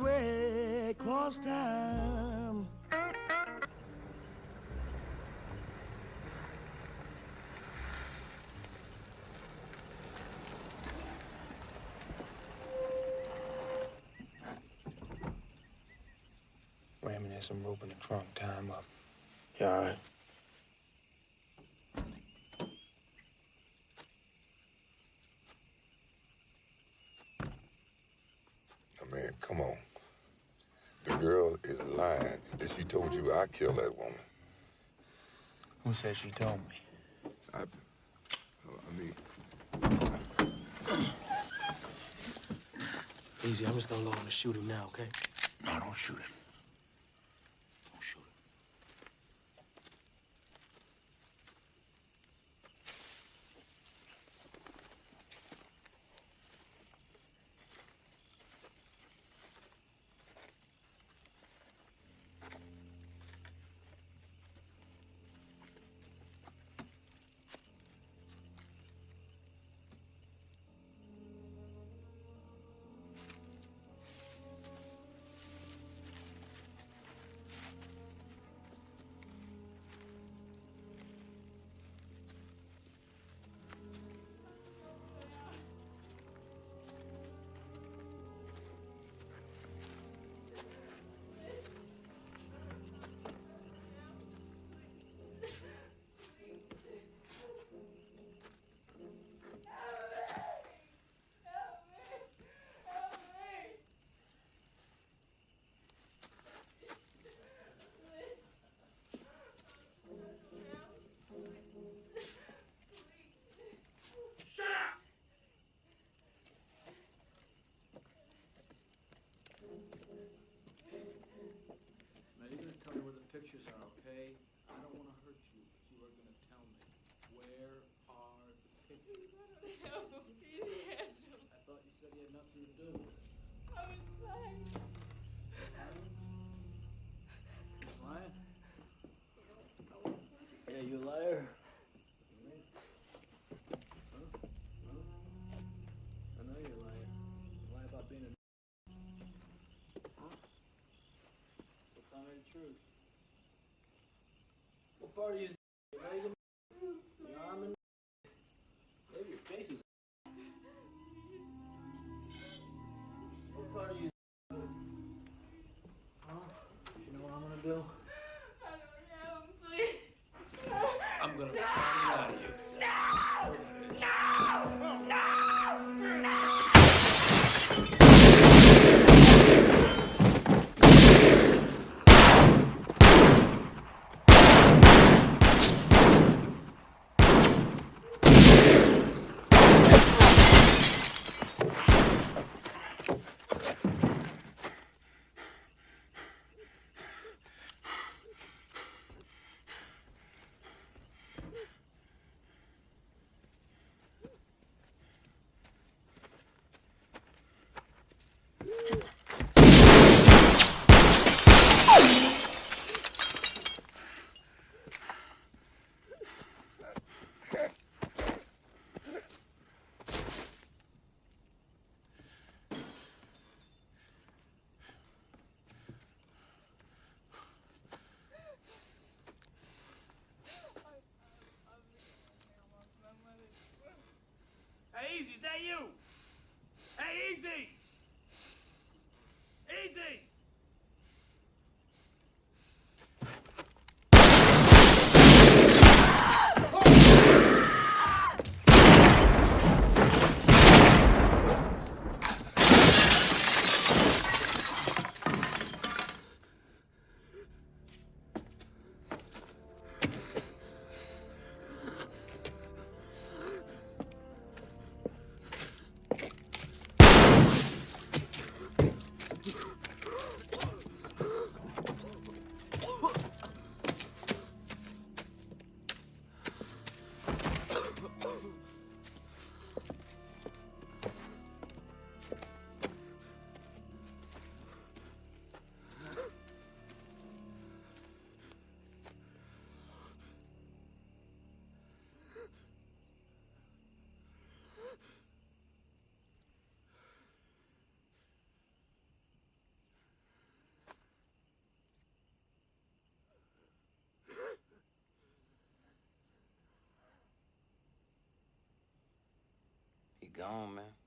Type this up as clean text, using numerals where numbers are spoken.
way across time. Ramming in some rope in the trunk, tie him up. You all right? Now, man, come on. The girl is lying that she told you I killed that woman. Who said she told me? I mean... Easy, I'm just gonna go on and shoot him now, okay? No, don't shoot him. Don't shoot him. Now, you're going to tell me where the pictures are, okay? I don't want to hurt you, but you are going to tell me. Where are the pictures? I thought you said you had nothing to do. I was lying. Lying? Yeah, you liar. Huh? I know you're a liar. You lie about being a... Huh? So tell me the truth. What part of you is your leg and your arm and maybe your face is... What part of you is... Huh? You know what I'm gonna do? I don't know, please. I'm gonna find it out of you. Hey, Easy, is that you? Hey, Easy! Easy! He gone, man.